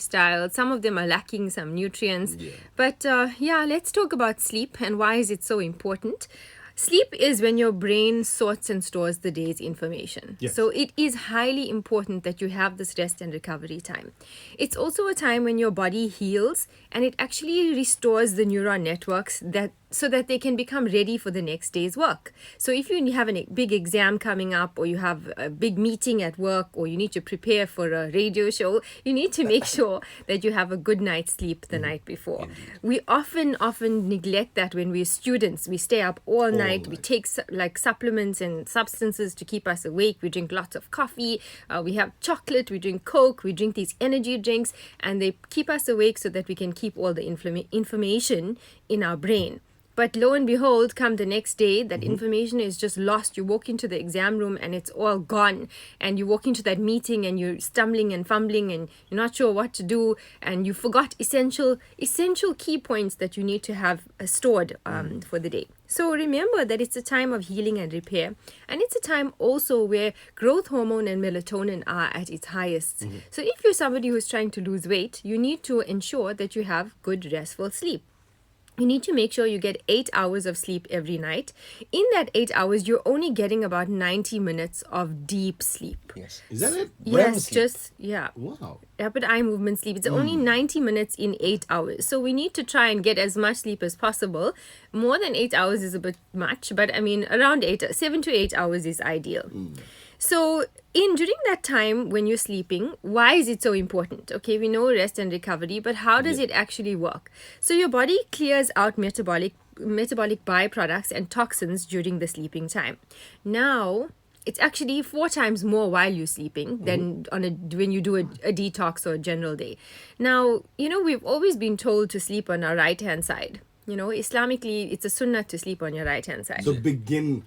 lifestyle. Some of them are lacking some nutrients. But let's talk about sleep and why is it so important. Sleep is when your brain sorts and stores the day's information. Yes. So it is highly important that you have this rest and recovery time. It's also a time when your body heals and it actually restores the neuron networks so that they can become ready for the next day's work. So if you have a big exam coming up, or you have a big meeting at work, or you need to prepare for a radio show, you need to make sure that you have a good night's sleep the night before. We often neglect that when we're students. We stay up all night. We take like supplements and substances to keep us awake. We drink lots of coffee. We have chocolate. We drink Coke. We drink these energy drinks, and they keep us awake so that we can keep all the information in our brain. But lo and behold, come the next day, that information is just lost. You walk into the exam room and it's all gone. And you walk into that meeting and you're stumbling and fumbling and you're not sure what to do. And you forgot essential key points that you need to have stored for the day. So remember that it's a time of healing and repair. And it's a time also where growth hormone and melatonin are at its highest. So if you're somebody who's trying to lose weight, you need to ensure that you have good, restful sleep. You need to make sure you get 8 hours of sleep every night. In that 8 hours, you're only getting about 90 minutes of deep sleep. Yes. Is that it? Yes, Wow. rapid eye movement sleep. It's only 90 minutes in 8 hours. So we need to try and get as much sleep as possible. More than 8 hours is a bit much, but I mean, around 7 to 8 hours is ideal. So during that time when you're sleeping, why is it so important? Okay, we know rest and recovery, but how does it actually work? So your body clears out metabolic byproducts and toxins during the sleeping time. Now, it's actually 4 times more while you're sleeping than when you do a detox or a general day. Now, we've always been told to sleep on our right-hand side. Islamically, it's a sunnah to sleep on your right-hand side. So begin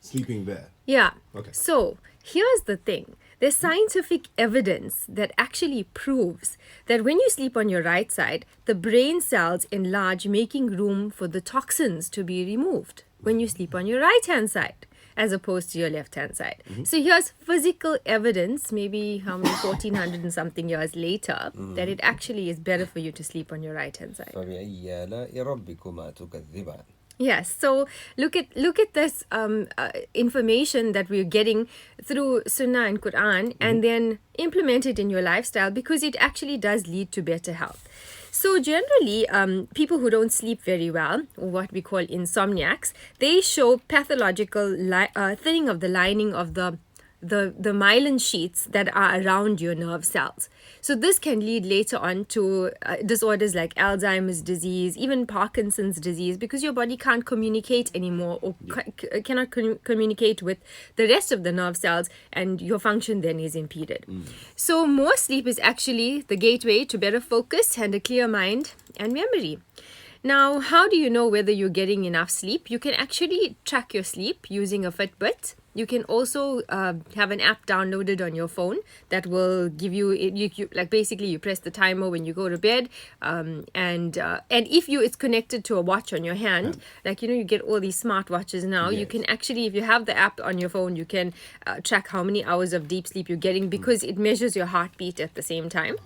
sleeping there. Yeah. Okay. So here's the thing. There's scientific evidence that actually proves that when you sleep on your right side, the brain cells enlarge, making room for the toxins to be removed when you sleep on your right-hand side, as opposed to your left-hand side. So here's physical evidence, maybe 1400 and something years later, that it actually is better for you to sleep on your right-hand side. فبأي آلاء ربكما تكذبان. Yes, so look at this information that we're getting through Sunnah and Quran, and then implement it in your lifestyle, because it actually does lead to better health. So generally, people who don't sleep very well, or what we call insomniacs, they show pathological thinning of the lining of the myelin sheets that are around your nerve cells. So this can lead later on to disorders like Alzheimer's disease, even Parkinson's disease, because your body can't communicate anymore, or cannot communicate with the rest of the nerve cells, and your function then is impeded. So more sleep is actually the gateway to better focus and a clear mind and memory. Now, how do you know whether you're getting enough sleep? You can actually track your sleep using a Fitbit. You can also have an app downloaded on your phone that will give you like basically you press the timer when you go to bed, and if it's connected to a watch on your hand, like you get all these smart watches now. You can actually, if you have the app on your phone, you can track how many hours of deep sleep you're getting, because it measures your heartbeat at the same time.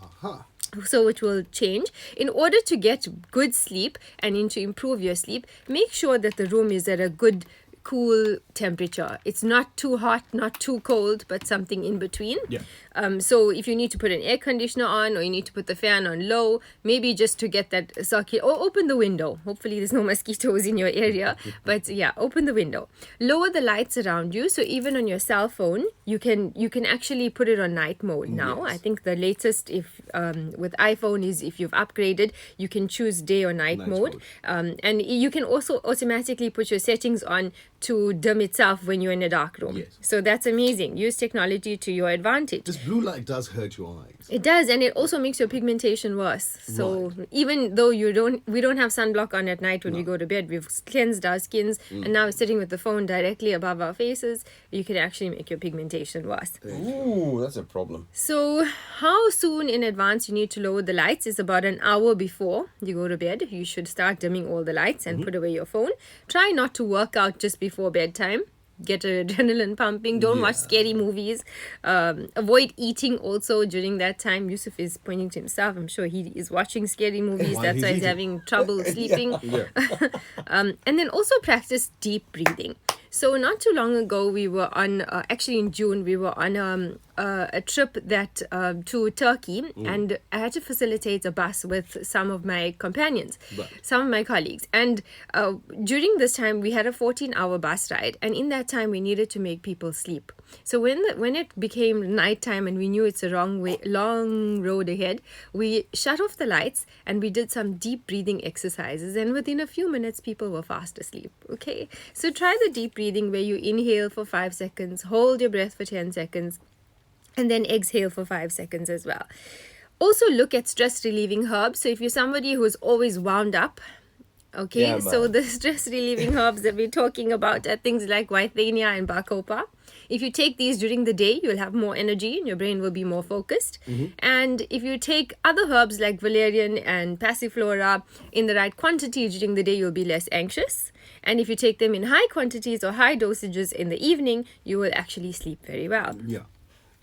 So it will change. In order to get good sleep and to improve your sleep, make sure that the room is at a good cool temperature. It's not too hot, not too cold, but something in between. So if you need to put an air conditioner on, or you need to put the fan on low, maybe just to get that circuit, or open the window. Hopefully there's no mosquitoes in your area, but open the window. Lower the lights around you. So even on your cell phone, you can actually put it on night mode now. I think the latest with iPhone is, if you've upgraded, you can choose day or night mode. And you can also automatically put your settings on to dim itself when you're in a dark room. So that's amazing. Use technology to your advantage. This blue light does hurt your eyes. It does, and it also makes your pigmentation worse. So even though we don't have sunblock on at night when we go to bed, we've cleansed our skins, and now sitting with the phone directly above our faces, you can actually make your pigmentation worse. Ooh, that's a problem. So how soon in advance you need to lower the lights is about an hour before you go to bed. You should start dimming all the lights and put away your phone. Try not to work out just before bedtime. get your adrenaline pumping. Don't watch scary movies. Avoid eating also during that time. Yusuf is pointing to himself. I'm sure he is watching scary movies. While That's he's why he's eating. having trouble sleeping. Yeah. And then also practice deep breathing. So not too long ago, we were on, actually in June, we were on a trip that to Turkey, and I had to facilitate a bus with some of my companions, Right. some of my colleagues. And during this time, we had a 14-hour bus ride, and in that time, we needed to make people sleep. So when it became nighttime and we knew it's a long road ahead, we shut off the lights and we did some deep breathing exercises. And within a few minutes, people were fast asleep. Okay, so try the deep breathing where you inhale for 5 seconds, hold your breath for 10 seconds, and then exhale for 5 seconds as well. Also look at stress relieving herbs. So if you're somebody who's always wound up, okay, Yeah, so man. the stress relieving herbs that we're talking about are things like Withania and Bacopa. If you take these during the day, you'll have more energy and your brain will be more focused. And if you take other herbs like valerian and passiflora in the right quantity during the day, you'll be less anxious. And if you take them in high quantities or high dosages in the evening, you will actually sleep very well. Yeah.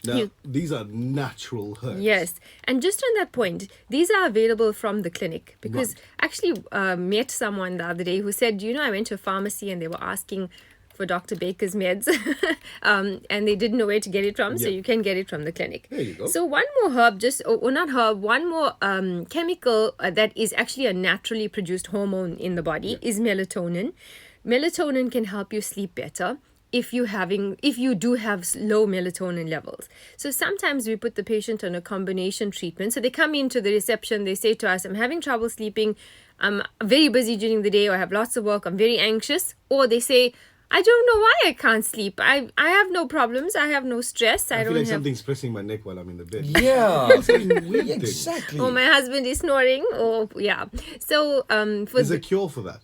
Now, these are natural herbs. Yes, and just on that point, these are available from the clinic, because I actually met someone the other day who said, I went to a pharmacy and they were asking for Dr. Baker's meds and they didn't know where to get it from, so Yeah. you can get it from the clinic. There you go. So one more herb, one more chemical that is actually a naturally produced hormone in the body is melatonin. Melatonin can help you sleep better if you do have low melatonin levels. So sometimes we put the patient on a combination treatment. So they come into the reception, they say to us, I'm having trouble sleeping, I'm very busy during the day, or I have lots of work, I'm very anxious. Or they say, I don't know why I can't sleep. I have no problems, I have no stress, I I feel don't like have... something's pressing my neck while I'm in the bed. Yeah. Saying weird things. Exactly. Or my husband is snoring, or yeah. So There's a cure for that.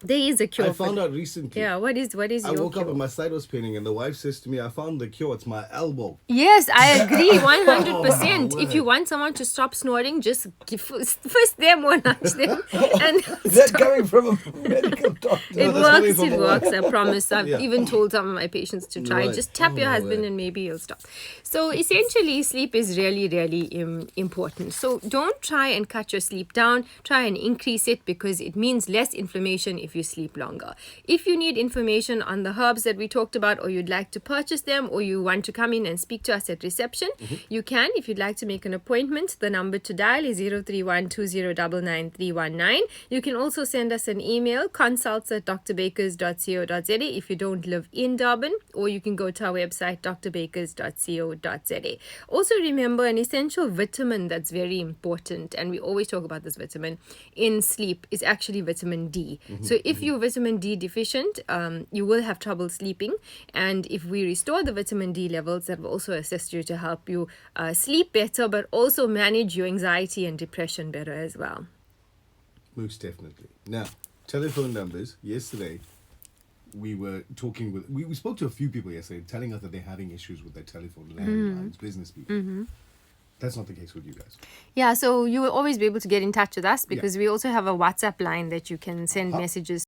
there is a cure I for found that. out recently. Yeah, what is I your woke cure? up and my side was paining, and the wife says to me, I found the cure. It's my elbow. Yes, I agree 100%. Oh, If you want someone to stop snoring, just first them or nudge them. And Is that coming from a medical doctor? it that's coming works, from it a works, wife. I promise. I've Yeah. even told some of my patients to try. Right. Just tap your Oh, my husband word. and maybe he'll stop. So essentially, sleep is really, really important. So don't try and cut your sleep down. Try and increase it, because it means less inflammation if you sleep longer. If you need information on the herbs that we talked about, or you'd like to purchase them, or you want to come in and speak to us at reception, you can. If you'd like to make an appointment, the number to dial is 031-2099-319. You can also send us an email, consults@drbakers.co.za if you don't live in Durban, or you can go to our website, drbakers.co.za. Also remember, an essential vitamin that's very important, and we always talk about this vitamin in sleep, is actually vitamin D. So if you're vitamin D deficient, you will have trouble sleeping, and if we restore the vitamin D levels, that will also assist you to help you sleep better, but also manage your anxiety and depression better as well. Most definitely. Now, telephone numbers. Yesterday, we were talking with... We spoke to a few people yesterday telling us that they're having issues with their telephone landlines, business people. That's not the case with you guys. Yeah, so you will always be able to get in touch with us, because we also have a WhatsApp line that you can send messages